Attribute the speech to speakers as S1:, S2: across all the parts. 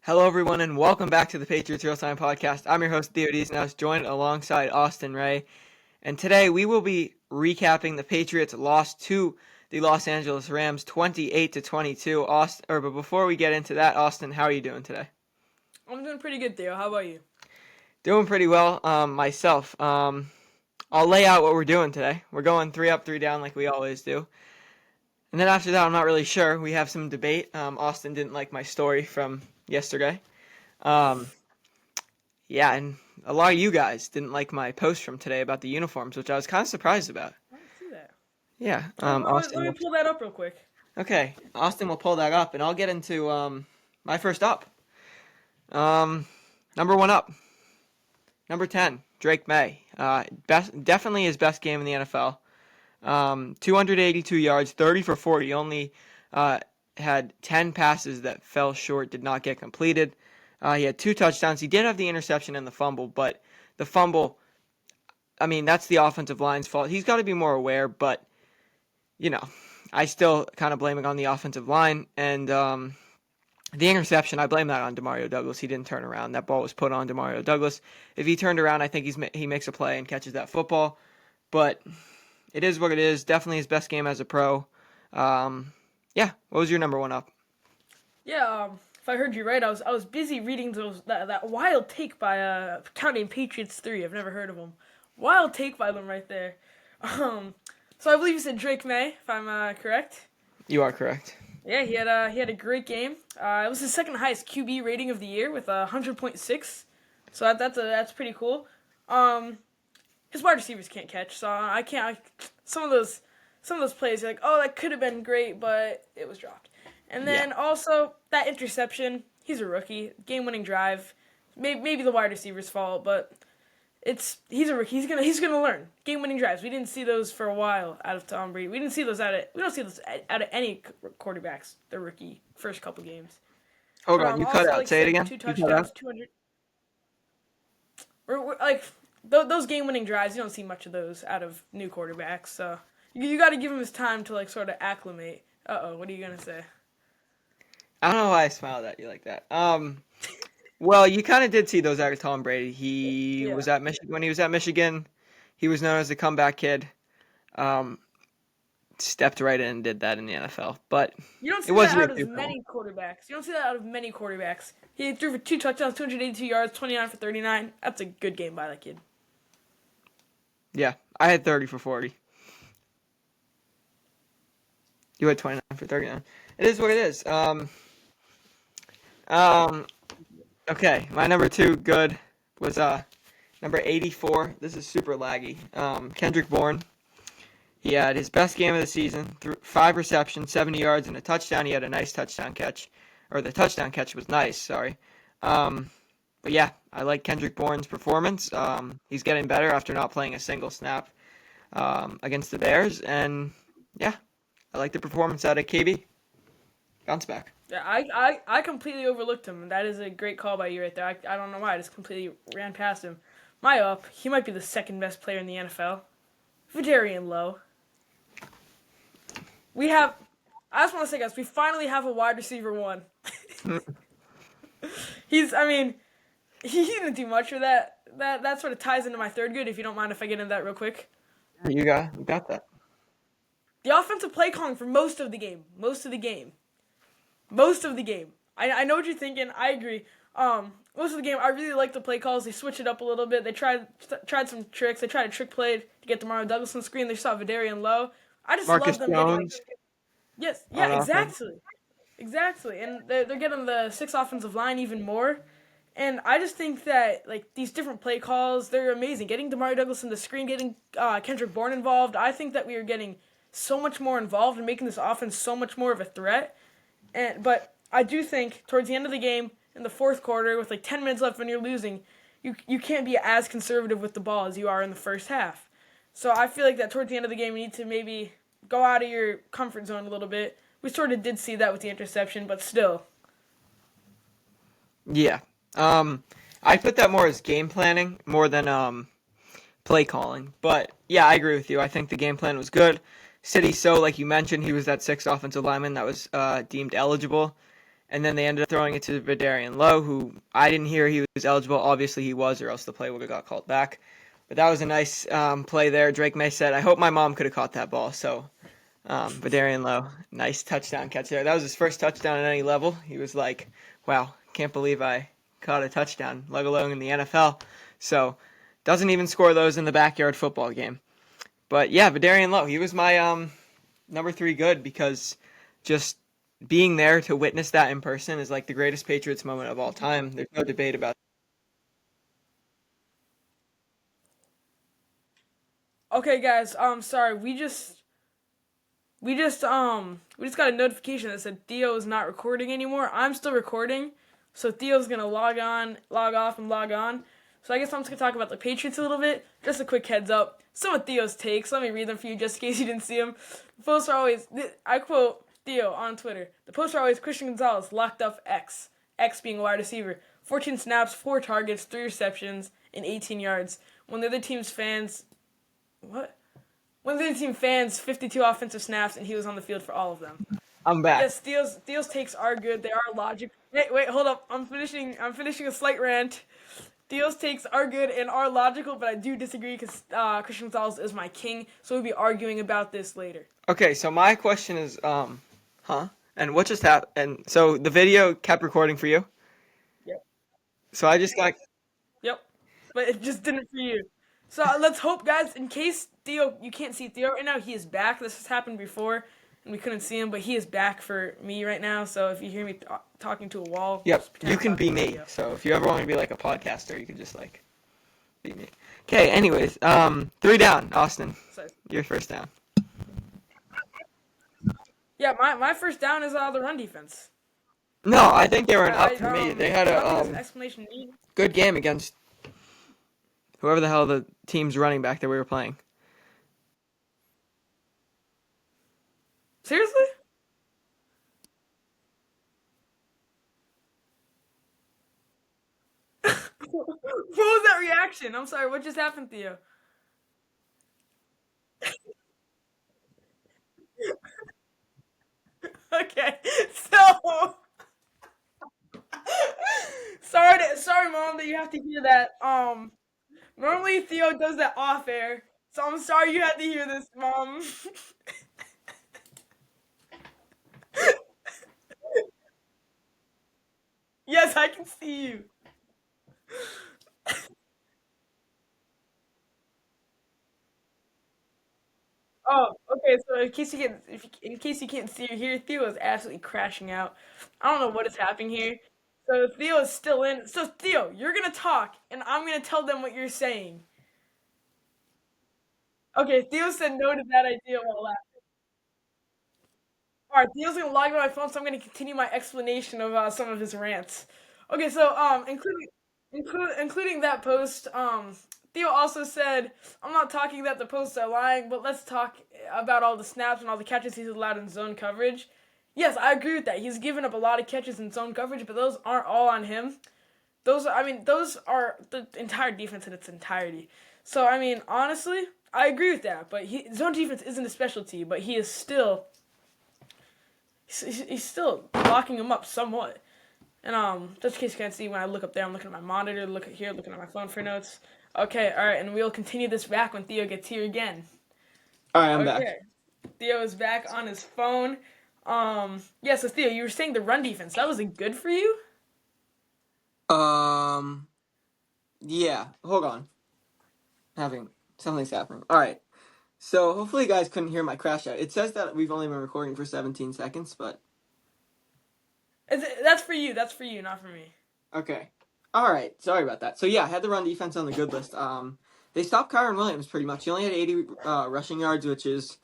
S1: Hello, everyone, and welcome back to the Patriots Real Time Podcast. I'm your host, Theo Dees, and I was joined alongside Austin Ray. And today we will be recapping the Patriots' loss to the Los Angeles Rams 28-22. But before we get into that, Austin, how are you doing today?
S2: I'm doing pretty good, Theo. How about you?
S1: Doing pretty well myself. I'll lay out what we're doing today. We're going 3 up, 3 down like we always do. And then after that, I'm not really sure. We have some debate. Austin didn't like my story from yesterday. And a lot of you guys didn't like my post from today about the uniforms, which I was kind of surprised about.
S2: I didn't see that.
S1: Yeah.
S2: Let me pull that up real quick.
S1: Okay, Austin will pull that up, and I'll get into my first up. Number 1 up. Number 10, Drake May. Definitely his best game in the NFL. 282 yards, 30 for 40. Only had 10 passes that fell short, did not get completed. He had 2 touchdowns. He did have the interception and the fumble, but the fumble, that's the offensive line's fault. He's got to be more aware, but, I still kind of blame it on the offensive line. And the interception, I blame that on Demario Douglas. He didn't turn around. That ball was put on Demario Douglas. If he turned around, I think he makes a play and catches that football. But it is what it is. Definitely his best game as a pro. What was your number 1 up?
S2: If I heard you right, I was busy reading that wild take by a town named Patriots 3. I've never heard of them. Wild take by them right there. So I believe you said Drake May, if I'm correct.
S1: You are correct.
S2: Yeah, he had a great game. It was his second highest QB rating of the year with 100.6. So that's pretty cool. His wide receivers can't catch, so I can't. Some of those plays, you're like, oh, that could have been great, but it was dropped. And then also that interception. He's a rookie. Game-winning drive. Maybe the wide receiver's fault, but he's a rookie. He's gonna learn. Game-winning drives. We didn't see those for a while out of Tom Brady. We don't see those out of any quarterbacks. The rookie first couple games.
S1: Hold on, you cut out. Say it again.
S2: 2 touchdowns, 200. Those game-winning drives, you don't see much of those out of new quarterbacks. So you got to give him his time to sort of acclimate. What are you gonna say?
S1: I don't know why I smiled at you like that. Well, you kind of did see those out of Tom Brady. He was at Michigan. When he was at Michigan, he was known as the comeback kid. Stepped right in and did that in the NFL. But
S2: you don't see that out of many quarterbacks. You don't see that out of many quarterbacks. He threw for 2 touchdowns, 282 yards, 29 for 39. That's a good game by that kid.
S1: Yeah, I had 30 for 40. You had 29 for 39. It is what it is. Okay, my number 2 good was number 84. This is super laggy. Kendrick Bourne. He had his best game of the season. 5 receptions, 70 yards, and a touchdown. He had a nice touchdown catch. Or the touchdown catch was nice, sorry. But yeah, I like Kendrick Bourne's performance. He's getting better after not playing a single snap against the Bears. And yeah, I like the performance out of KB. Bounce back.
S2: Yeah, I completely overlooked him. That is a great call by you right there. I don't know why. I just completely ran past him. My up, he might be the second best player in the NFL. Vidarian Lowe. I just want to say, guys, we finally have a wide receiver 1. He didn't do much for that. That sort of ties into my third good, if you don't mind if I get into that real quick.
S1: You got that.
S2: The offensive play calling for most of the game. I know what you're thinking. I agree. Most of the game, I really like the play calls. They switch it up a little bit. They tried some tricks. They tried a trick play to get Demario Douglas on the screen. They saw Vidarian Lowe. I just
S1: Marcus
S2: love them
S1: Jones.
S2: Exactly. And they're getting the 6 offensive line even more. And I just think that these different play calls, they're amazing. Getting Demario Douglas on the screen, getting Kendrick Bourne involved. I think that we are getting so much more involved and making this offense so much more of a threat. But I do think towards the end of the game, in the fourth quarter, with 10 minutes left when you're losing, you can't be as conservative with the ball as you are in the first half. So I feel like that towards the end of the game, you need to maybe go out of your comfort zone a little bit. We sort of did see that with the interception, but still.
S1: Yeah. I put that more as game planning more than play calling. But yeah, I agree with you. I think the game plan was good. City, so like you mentioned, he was that 6th offensive lineman that was deemed eligible. and then they ended up throwing it to Vidarian Lowe, who I didn't hear he was eligible. Obviously he was, or else the play would have got called back. But that was a nice play there. Drake May said, "I hope my mom could have caught that ball." So Vidarian Lowe, nice touchdown catch there. That was his first touchdown at any level. He was like, "Wow, can't believe I caught a touchdown, let alone in the NFL." So doesn't even score those in the backyard football game. But yeah, Vidarian Lowe, he was my number 3 good, because just being there to witness that in person is like the greatest Patriots moment of all time. There's no debate about it.
S2: Okay, guys. Sorry. We just got a notification that said Theo is not recording anymore. I'm still recording, so Theo's gonna log on, log off, and log on. So I guess I'm just gonna talk about the Patriots a little bit. Just a quick heads up. Some of Theo's takes. Let me read them for you, just in case you didn't see them. The posts are always. I quote Theo on Twitter. The posts are always Christian Gonzalez locked up X. X being a wide receiver. 14 snaps, 4 targets, 3 receptions, and 18 yards. When the other team's fans. What? When the team fans 52 offensive snaps, and he was on the field for all of them.
S1: I'm back.
S2: Yes, Theo's takes are good. They are logical. Wait, hold up. I'm finishing a slight rant. Theo's takes are good and are logical, but I do disagree because Christian Gonzalez is my king. So we'll be arguing about this later.
S1: Okay, so my question is, And what just happened? And so the video kept recording for you.
S2: Yep.
S1: So I just got.
S2: Yep. But it just didn't for you. So let's hope, guys, in case you can't see Theo right now, he is back. This has happened before, and we couldn't see him, but he is back for me right now. So if you hear me talking to a wall,
S1: Yep,
S2: just pretend
S1: you
S2: I'm
S1: can
S2: talking
S1: be
S2: to
S1: me.
S2: Theo.
S1: So if you ever want to be like a podcaster, you can just like be me. Okay. Anyways, 3 down, Austin.
S2: So,
S1: Your first down.
S2: yeah, my first down is the run defense.
S1: No, I think they were an
S2: I
S1: up for me. They had
S2: I don't think there's an
S1: a
S2: explanation needed.
S1: good game against whoever the hell the team's running back that we were playing.
S2: Seriously? What was that reaction? I'm sorry. What just happened to you? Okay, so sorry, mom, that you have to hear that. Normally Theo does that off air, so I'm sorry you had to hear this, mom. Yes, I can see you. Oh, okay. So in case you can't see or hear, Theo is absolutely crashing out. I don't know what is happening here. So Theo is still in. So Theo, you're gonna talk, and I'm gonna tell them what you're saying. Okay, Theo said no to that idea while laughing. All right, Theo's gonna log in on my phone, so I'm gonna continue my explanation of some of his rants. Okay, so including that post, Theo also said, "I'm not talking that the posts are lying, but let's talk about all the snaps and all the catches he's allowed in zone coverage." Yes, I agree with that. He's given up a lot of catches in zone coverage, but those aren't all on him. Those are the entire defense in its entirety. So, I mean, honestly, I agree with that. But zone defense isn't a specialty, but he's still locking him up somewhat. And just in case you can't see, when I look up there, I'm looking at my monitor, look at here, looking at my phone for notes. Okay, all right, and we'll continue this back when Theo gets here again.
S1: All right, I'm back.
S2: Okay, Theo is back on his phone. Yeah. So Theo, you were saying the run defense that wasn't good for you.
S1: Um, yeah. Hold on. Something's happening. All right. So hopefully you guys couldn't hear my crash out. It says that we've only been recording for 17 seconds, but
S2: That's for you. That's for you, not for me.
S1: okay. All right. Sorry about that. So yeah, I had the run defense on the good list. They stopped Kyron Williams pretty much. He only had 80 rushing yards, which is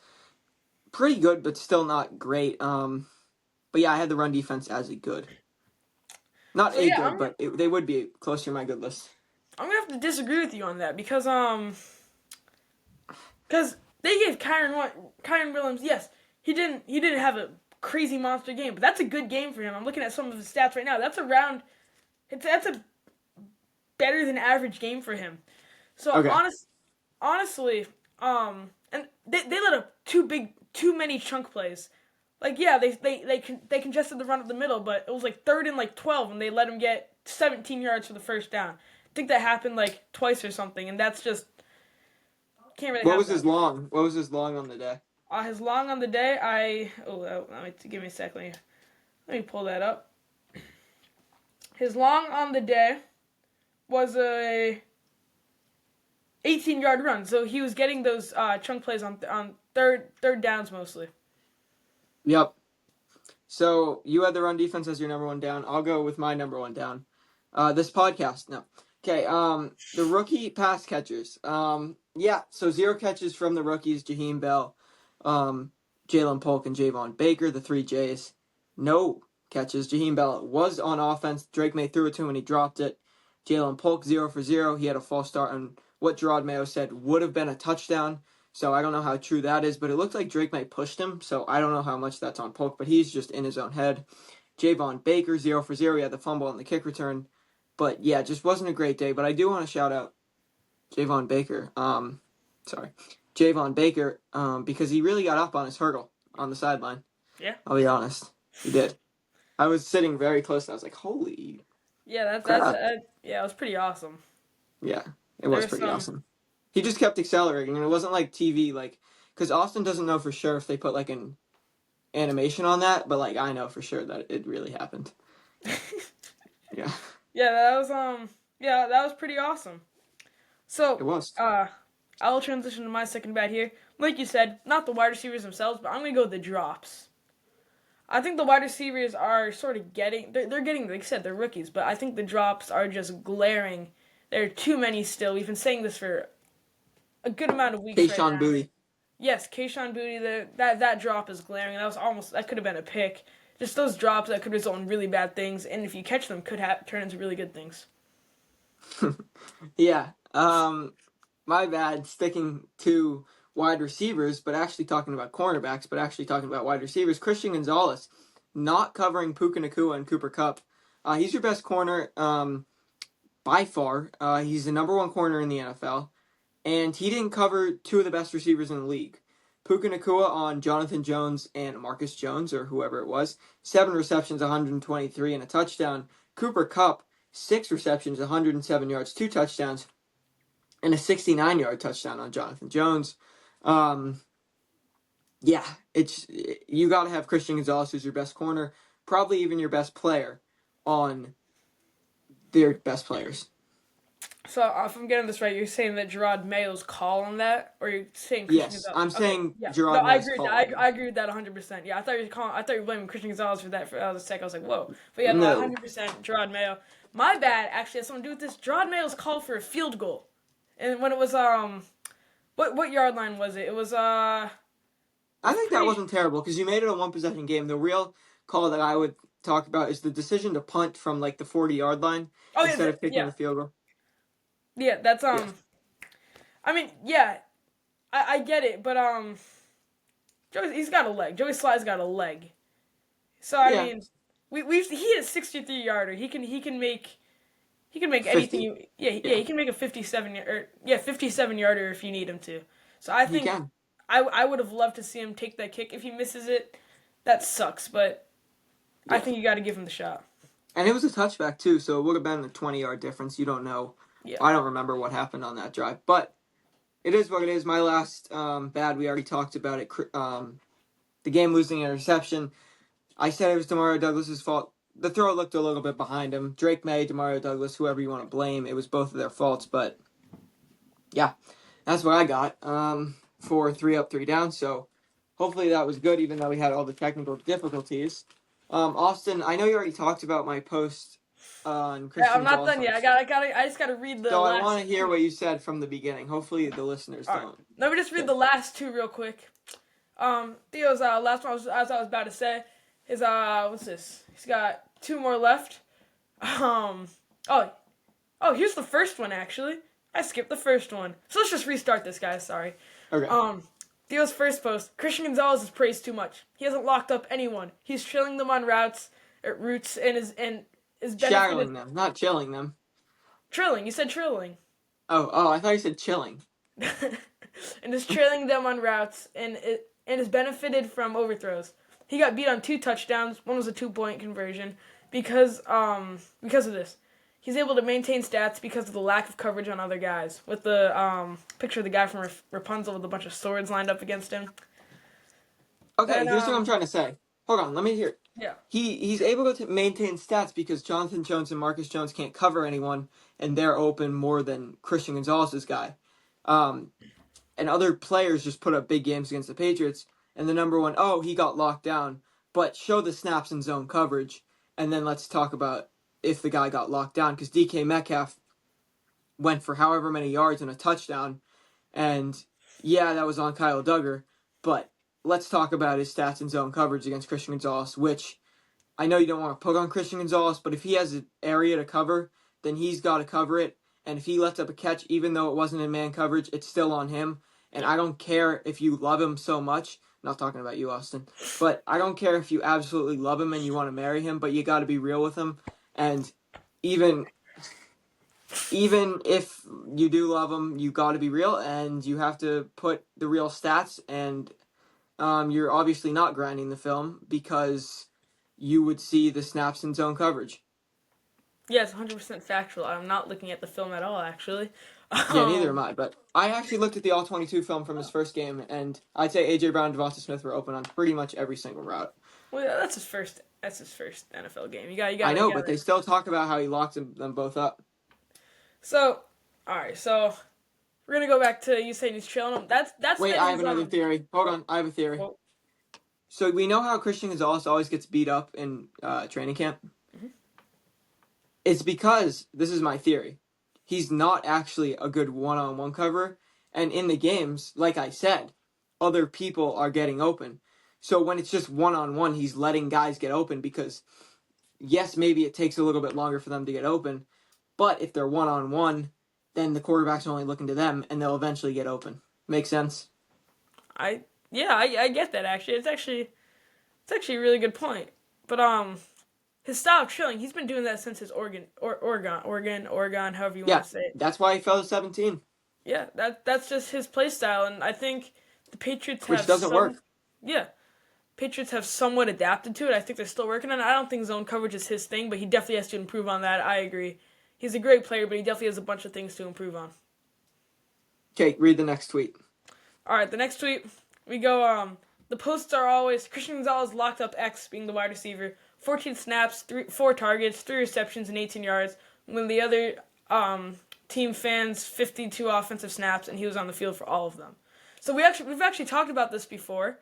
S1: pretty good, but still not great. But yeah, I had the run defense as a good. Not
S2: So
S1: a
S2: yeah,
S1: good, but they would be close to my good list.
S2: I'm gonna have to disagree with you on that because they gave Kyron Williams. Yes, he didn't have a crazy monster game, but that's a good game for him. I'm looking at some of his stats right now. That's a better than average game for him. So
S1: Okay.
S2: honestly, and they let up too many chunk plays. Like, yeah, they congested the run up the middle, but it was like 3rd and like 12, and they let him get 17 yards for the first down. I think that happened like twice or something, and that's just can't really
S1: What
S2: have
S1: was
S2: that.
S1: his long? What was his long on the day?
S2: His long on the day, let me give me a second. Let me pull that up. His long on the day was a 18-yard run, so he was getting those chunk plays on third downs mostly.
S1: Yep. So you had the run defense as your number one down. I'll go with my number one down. This podcast, no. Okay, the rookie pass catchers. Yeah, so 0 catches from the rookies, Jaheim Bell, Jalen Polk, and Javon Baker, the 3 J's. No catches. Jaheim Bell was on offense. Drake May threw it to him and he dropped it. Jalen Polk, 0 for 0. He had a false start on what Gerard Mayo said would have been a touchdown. So I don't know how true that is, but it looked like Drake May pushed him, so I don't know how much that's on Polk, but he's just in his own head. Javon Baker, 0 for 0. He had the fumble on the kick return. But yeah, just wasn't a great day. But I do want to shout out Javon Baker. Javon Baker, because he really got up on his hurdle on the sideline.
S2: Yeah.
S1: I'll be honest. He did. I was sitting very close and I was like, holy
S2: Yeah,
S1: crap.
S2: yeah, it was pretty awesome.
S1: Yeah, it was pretty awesome. He just kept accelerating, and it wasn't like TV, like, because Austin doesn't know for sure if they put like an animation on that, but like I know for sure that it really happened. Yeah.
S2: Yeah, that was pretty awesome. So
S1: It was.
S2: I'll transition to my second bat here. Like you said, not the wide receivers themselves, but I'm gonna go with the drops. I think the wide receivers are sort of they're getting, like I said, they're rookies, but I think the drops are just glaring. There are too many still. We've been saying this for a good amount of weeks right
S1: Kayshon
S2: now.
S1: Boutte.
S2: Yes, Kayshon Boutte, that drop is glaring. That could have been a pick. Just those drops that could result in really bad things, and if you catch them, could turn into really good things.
S1: Yeah. My bad. Sticking to wide receivers, but actually talking about cornerbacks, but actually talking about wide receivers. Christian Gonzalez not covering Puka Nacua and Cooper Kupp. He's your best corner by far. He's the number one corner in the NFL, and he didn't cover 2 of the best receivers in the league. Puka Nacua on Jonathan Jones and Marcus Jones, or whoever it was. 7 receptions, 123, and a touchdown. Cooper Kupp, 6 receptions, 107 yards, 2 touchdowns, and a 69-yard touchdown on Jonathan Jones. Yeah, you got to have Christian Gonzalez, who's your best corner, probably even your best player on their best players.
S2: So if I'm getting this right, you're saying that Gerard Mayo's call on that, or you're saying Christian
S1: Yes,
S2: Gonzalez?
S1: I'm saying
S2: Yeah.
S1: Gerard
S2: No, I
S1: Mayo's
S2: agree.
S1: call.
S2: I agree with that 100%. Yeah, I thought you were blaming Christian Gonzalez for that for a sec. I was like, whoa. But yeah, no,
S1: No.
S2: 100% Gerard Mayo. My bad. Actually, has something to do with this. Gerard Mayo's call for a field goal, and when it was what yard line was it? It was
S1: I think that wasn't terrible because you made it a 1-possession game. The real call that I would talk about is the decision to punt from like the 40-yard line instead of kicking the field goal.
S2: Yeah, that's
S1: Yeah.
S2: I mean, yeah, I get it, but he's got a leg. Joey Sly's got a leg. So I mean, he had a 63-yarder. He can make
S1: 50.
S2: anything. He can make a 57-yarder if you need him to. So I think I would have loved to see him take that kick. If he misses it, that sucks. But I think you got to give him the shot.
S1: And it was a touchback too, so it would have been a 20-yard difference. You don't know.
S2: Yeah.
S1: I don't remember what happened on that drive, but it is what it is. My last bad, we already talked about it. The game-losing interception. I said it was Demario Douglas's fault. The throw looked a little bit behind him. Drake May, Demario Douglas, whoever you want to blame, it was both of their faults. But yeah, that's what I got for 3 up, 3 down. So hopefully that was good, even though we had all the technical difficulties. Austin, I know you already talked about my post on Christian.
S2: Yeah, I'm not done yet. I just gotta read the.
S1: So
S2: last
S1: I want to hear what you said from the beginning. Hopefully the listeners don't.
S2: Right. Let me just read the last 2 real quick. Theo's last one as I was about to say is what's this? He's got 2 more left. Here's the first one actually. I skipped the first one. So let's just restart this, guys. Sorry.
S1: Okay.
S2: Theo's first post. Christian Gonzalez is praised too much. He hasn't locked up anyone. He's trailing them on routes and is benefited.
S1: Shadowing them, not chilling them.
S2: Trilling. You said trilling.
S1: Oh, I thought you said chilling.
S2: And is trailing them on routes and is benefited from overthrows. He got beat on 2 touchdowns. One was a 2-point conversion because of this. He's able to maintain stats because of the lack of coverage on other guys. With the picture of the guy from Rapunzel with a bunch of swords lined up against him.
S1: Okay,
S2: Then
S1: here's what I'm trying to say. Hold on, let me hear.
S2: yeah.
S1: He's able to maintain stats because Jonathan Jones and Marcus Jones can't cover anyone, and they're open more than Christian Gonzalez's guy. And other players just put up big games against the Patriots. And the number one, oh, he got locked down, but show the snaps in zone coverage, and then let's talk about if the guy got locked down, because DK Metcalf went for however many yards and a touchdown, and yeah, that was on Kyle Duggar, but let's talk about his stats in zone coverage against Christian Gonzalez, which I know you don't want to poke on Christian Gonzalez, but if he has an area to cover, then he's got to cover it. And if he lets up a catch, even though it wasn't in man coverage, it's still on him. And I don't care if you love him so much. I'm not talking about you, Austin. But I don't care if you absolutely love him and you want to marry him, but you got to be real with him. And even if you do love him, you got to be real, and you have to put the real stats. And you're obviously not grinding the film because you would see the snaps in zone coverage.
S2: Yeah, it's 100% factual. I'm not looking at the film at all, actually.
S1: Yeah, neither am I. But I actually looked at the All-22 film from his first game, and I'd say A.J. Brown and Devonta Smith were open on pretty much every single route.
S2: Well, yeah, that's his first. That's his first NFL game. You got.
S1: I know, but they still talk about how he locked them both up.
S2: So, all right. So we're gonna go back to you saying he's trailing him. That's.
S1: Wait, I have another theory. Hold on, I have a theory.
S2: Well,
S1: So we know how Christian Gonzalez always gets beat up in training camp.
S2: Mhm.
S1: It's because, this is my theory, he's not actually a good one-on-one cover. And in the games, like I said, other people are getting open. So when it's just one-on-one, he's letting guys get open because, yes, maybe it takes a little bit longer for them to get open. But if they're one-on-one, then the quarterback's only looking to them, and they'll eventually get open. Make sense?
S2: I get that actually. It's actually a really good point. But his style of trailing, he's been doing that since his Oregon, however you want to say it.
S1: That's why he fell to 17.
S2: Yeah, that's just his play style, and I think the Patriots
S1: Which
S2: have
S1: doesn't work.
S2: Yeah, Patriots have somewhat adapted to it. I think they're still working on it. I don't think zone coverage is his thing, but he definitely has to improve on that. I agree. He's a great player, but he definitely has a bunch of things to improve on.
S1: Okay, read the next tweet.
S2: All right, the next tweet we go. The posts are always Christian Gonzalez locked up X being the wide receiver, 14 snaps, 4 targets, 3 receptions, and 18 yards. When the other team fans 52 offensive snaps, and he was on the field for all of them. So we've actually talked about this before.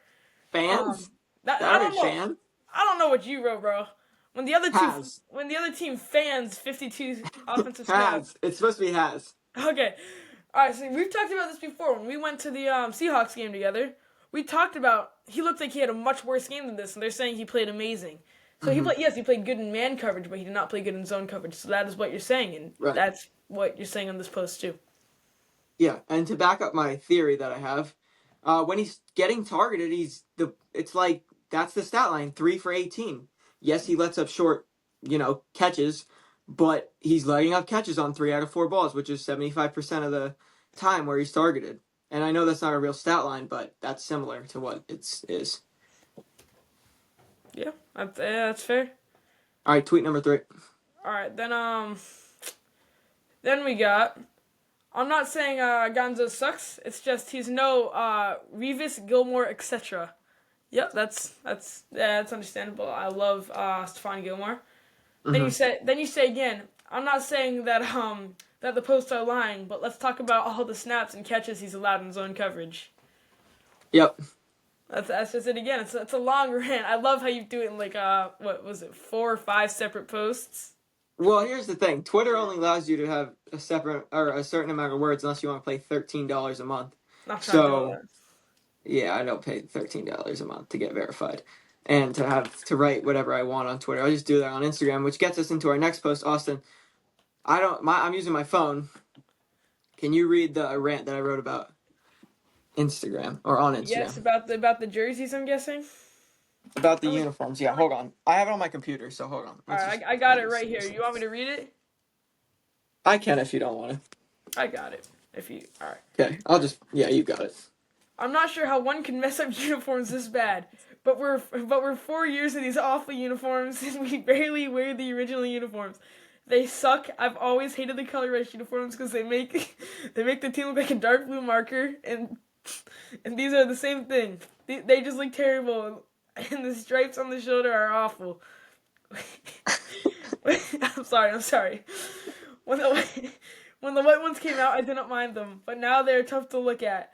S1: Fans?
S2: I don't know.
S1: Fan?
S2: I don't know what you wrote, bro. When the other team fans 52 offensive snaps.
S1: Has. It's supposed to be has.
S2: Okay. All right, so we've talked about this before. When we went to the Seahawks game together, we talked about he looked like he had a much worse game than this, and they're saying he played amazing. So he played good in man coverage, but he did not play good in zone coverage. So that is what you're saying, and that's what you're saying on this post too.
S1: Yeah, and to back up my theory that I have, when he's getting targeted, it's like that's the stat line, 3 for 18. Yes, he lets up short, catches, but he's letting up catches on 3 out of 4 balls, which is 75% of the time where he's targeted. And I know that's not a real stat line, but that's similar to what it is.
S2: Yeah, that's fair.
S1: All right, tweet number 3.
S2: All right, then we got. I'm not saying Gonzo sucks. It's just he's no Revis, Gilmore, etc. Yep, that's understandable. I love Stephon Gilmore.
S1: Mm-hmm.
S2: Then you say again. I'm not saying that that the posts are lying, but let's talk about all the snaps and catches he's allowed in zone coverage.
S1: Yep.
S2: That's just it again. It's a long rant. I love how you do it in like what was it, 4 or 5 separate posts.
S1: Well, here's the thing. Twitter only allows you to have a certain amount of words unless you want to pay $13 a month.
S2: Not trying to do that.
S1: Yeah, I don't pay $13 a month to get verified and to write whatever I want on Twitter. I just do that on Instagram, which gets us into our next post, Austin. I'm using my phone. Can you read the rant that I wrote about Instagram or on Instagram?
S2: Yes, about the jerseys, I'm guessing.
S1: About the uniforms, yeah. Hold on, I have it on my computer, so hold on.
S2: All right, I got it right here. You want me to read it?
S1: I can if you don't want to.
S2: I got it.
S1: Okay, you got it.
S2: I'm not sure how one can mess up uniforms this bad. But we're 4 years in these awful uniforms, and we barely wear the original uniforms. They suck. I've always hated the color rush uniforms because they make they make the team look like a dark blue marker, and these are the same thing. They just look terrible, and the stripes on the shoulder are awful. I'm sorry. When the when the white ones came out, I didn't mind them, but now they're tough to look at.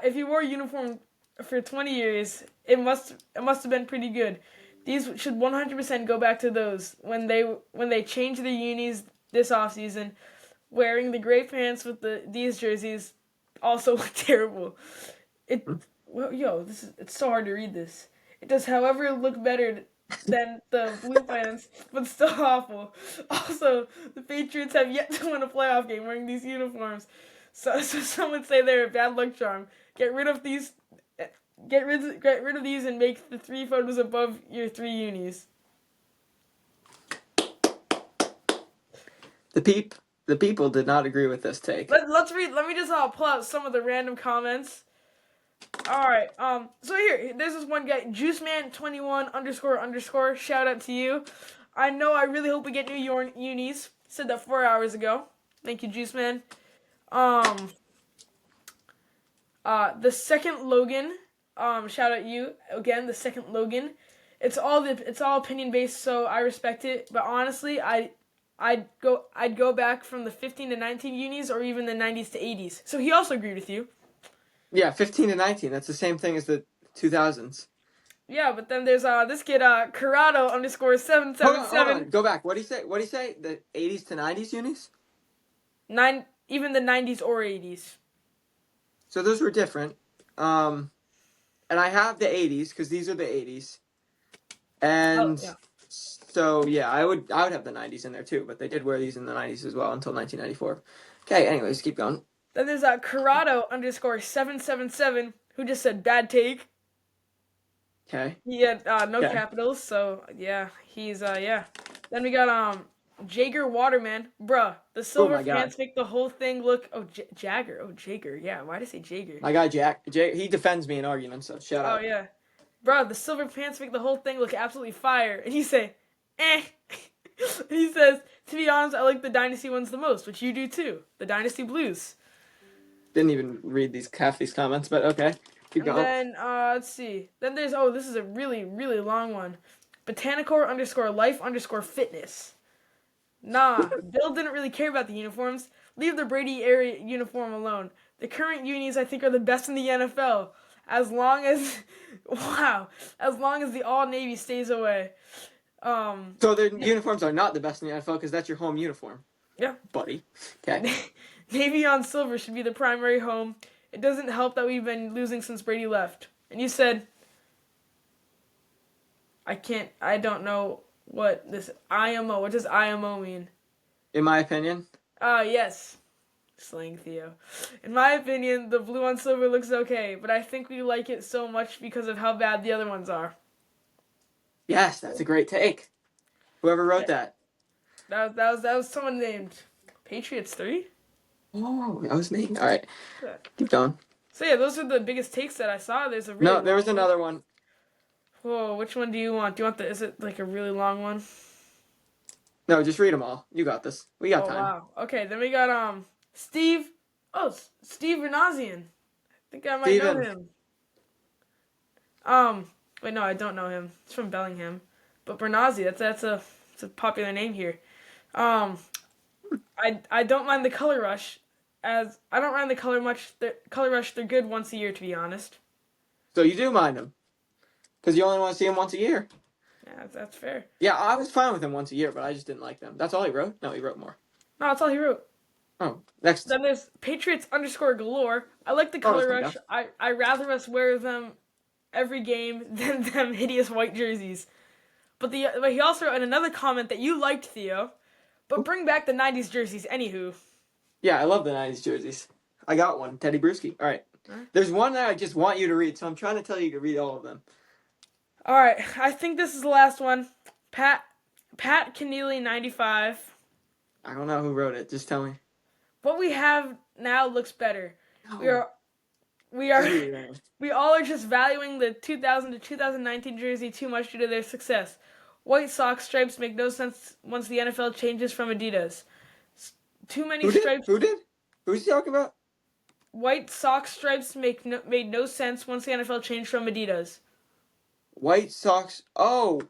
S2: If you wore a uniform for 20 years, it must have been pretty good. These should 100% go back to those when they changed their unis this offseason. Wearing the gray pants with these jerseys also look terrible. It well, yo, it's so hard to read this. It does, however, look better than the blue pants, but still awful. Also, the Patriots have yet to win a playoff game wearing these uniforms. So some would say they're a bad luck charm. Get rid of these. Get rid of these and make the 3 photos above your 3 unis.
S1: The people did not agree with this take.
S2: Let's read. Let me just pull out some of the random comments. All right. So there's this one guy, Juiceman21 __ Shout out to you. I know. I really hope we get new unis. Said that 4 hours ago. Thank you, Juiceman. The second Logan. Shout out you again. The second Logan. It's all opinion based, so I respect it. But honestly, I'd go back from the 15 to 19 unis or even the 90s to 80s. So he also agreed with you.
S1: Yeah, 15 to 19. That's the same thing as the 2000s.
S2: Yeah, but then there's this kid Corrado _777.
S1: Hold on. Go back. What do you say? What do you say? The 80s to 90s unis?
S2: Even the 90s or 80s.
S1: So those were different. And I have the 80s because these are the 80s. And so yeah, I would have the 90s in there too, but they did wear these in the 90s as well until 1994. Okay, anyways, keep going.
S2: Then there's Corrado _777 who just said bad take.
S1: Okay.
S2: He had no capitals, so yeah, he's yeah. Then we got Jager Waterman, bruh. The silver pants make the whole thing look. Jagger. Jager. Yeah, why did I say Jager?
S1: My guy he defends me in arguments, so shout out.
S2: Oh yeah, bruh. The silver pants make the whole thing look absolutely fire. And you say, eh. And he says, to be honest, I like the Dynasty ones the most, which you do too. The Dynasty Blues.
S1: Didn't even read half these comments, but okay. Keep going.
S2: And then, let's see. Then there's, this is a really, really long one. Botanicor _life _fitness. Nah, Bill didn't really care about the uniforms. Leave the Brady era uniform alone. The current unis, I think, are the best in the NFL. As long as the all-navy stays away.
S1: So the uniforms are not the best in the NFL because that's your home uniform.
S2: Yeah.
S1: Buddy. Okay.
S2: Navy on silver should be the primary home. It doesn't help that we've been losing since Brady left. And you said, I don't know what this IMO, what does IMO mean?
S1: In my opinion?
S2: Yes. Slang Theo. In my opinion, the blue on silver looks okay, but I think we like it so much because of how bad the other ones are.
S1: Yes, that's a great take. Whoever wrote that.
S2: That was someone named Patriots 3?
S1: Oh, that was me. All right. Keep going.
S2: So yeah, those are the biggest takes that I saw. There's a really
S1: No, there was another one.
S2: Whoa, which one do you want? Is it like a really long one?
S1: No, just read them all. You got this. We got time.
S2: Wow. Okay, then we got Steve. Oh, Steve Renazian. I think I might know him. Wait, no, I don't know him. He's from Bellingham. But Bernazi, that's a popular name here. I don't mind the color rush, as I don't mind the color much. The color rush, they're good once a year, to be honest.
S1: So you do mind them, because you only want to see them once a year.
S2: Yeah, that's fair.
S1: Yeah, I was fine with him once a year, but I just didn't like them. That's all he wrote? No, he wrote more.
S2: No, that's all he wrote.
S1: Oh, next.
S2: Then there's Patriots _galore. I like the color rush. I rather us wear them every game than them hideous white jerseys. But he also wrote in another comment that you liked, Theo. But bring back the 90s jerseys, anywho.
S1: Yeah, I love the 90s jerseys. I got one. Teddy Bruschi. All right. There's one that I just want you to read, so I'm trying to tell you to read all of them.
S2: All right. I think this is the last one. Pat Keneally 95.
S1: I don't know who wrote it. Just tell me.
S2: What we have now looks better.
S1: No.
S2: we are
S1: Just read it anyway.
S2: we all are just valuing the 2000 to 2019 jersey too much due to their success. White Sox stripes make no sense once the NFL changes from Adidas. Too many
S1: Who did?
S2: stripes.
S1: Who did? Who's he talking about?
S2: White Sox stripes made no sense once the NFL changed from Adidas.
S1: White Sox. Oh.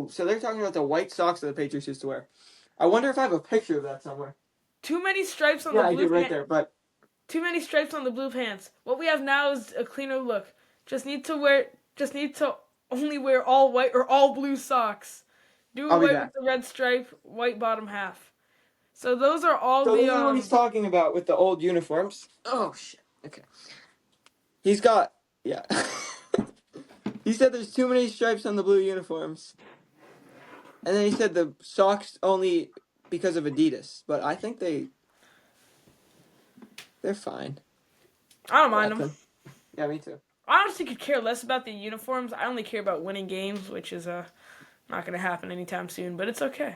S1: So they're talking about the white socks that the Patriots used to wear. I wonder if I have a picture of that somewhere.
S2: Too many stripes on
S1: Yeah,
S2: the
S1: I
S2: blue
S1: do right there. But
S2: Too many stripes on the blue pants. What we have now is a cleaner look. Just need to only wear all white or all blue socks. Do
S1: I'll be
S2: away with
S1: back.
S2: the red stripe, white bottom half. So those are all
S1: So
S2: the
S1: this is what he's talking about with the old uniforms. Oh shit. Okay. He's got yeah. He said there's too many stripes on the blue uniforms. And then he said the socks only because of Adidas, but I think they're fine.
S2: I don't mind
S1: Like
S2: them.
S1: them. Yeah, me too.
S2: I honestly could care less about the uniforms. I only care about winning games, which is not going to happen anytime soon, but it's okay.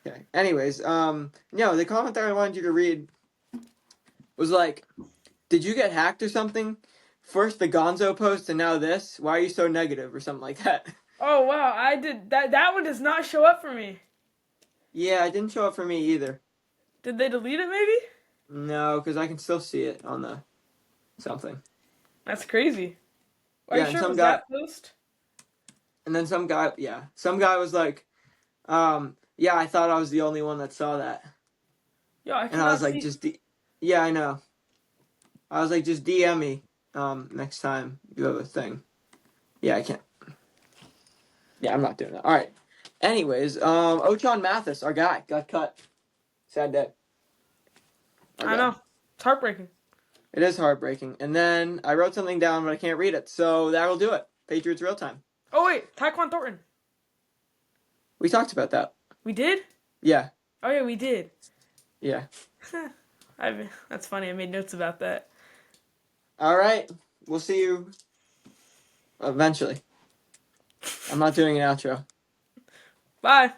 S1: Okay. Anyways, no, the comment that I wanted you to read was like, did you get hacked or something? First the Gonzo post and now this? Why are you so negative or something like that?
S2: Oh wow, I did that one does not show up for me.
S1: Yeah, it didn't show up for me either.
S2: Did they delete it maybe?
S1: No, because I can still see it on the something.
S2: That's crazy. Are
S1: Yeah,
S2: you
S1: and
S2: sure it
S1: some
S2: was
S1: guy,
S2: that post?
S1: and then some guy was like, yeah, I thought I was the only one that saw that,
S2: Yo, I
S1: and I was
S2: cannot
S1: like,
S2: see.
S1: yeah, I know. I was like, just DM me, next time you have a thing. Yeah, I can't. Yeah, I'm not doing that. All right. Anyways, Ochon Mathis, our guy, got cut. Sad day. Our
S2: I
S1: guy.
S2: know. It's heartbreaking.
S1: It is heartbreaking. And then I wrote something down, but I can't read it. So that'll do it. Patriots real time.
S2: Oh wait, Taekwon Thornton.
S1: We talked about that.
S2: We did?
S1: Yeah.
S2: Oh yeah, we did.
S1: Yeah.
S2: That's funny. I made notes about that.
S1: All right. We'll see you eventually. I'm not doing an outro.
S2: Bye.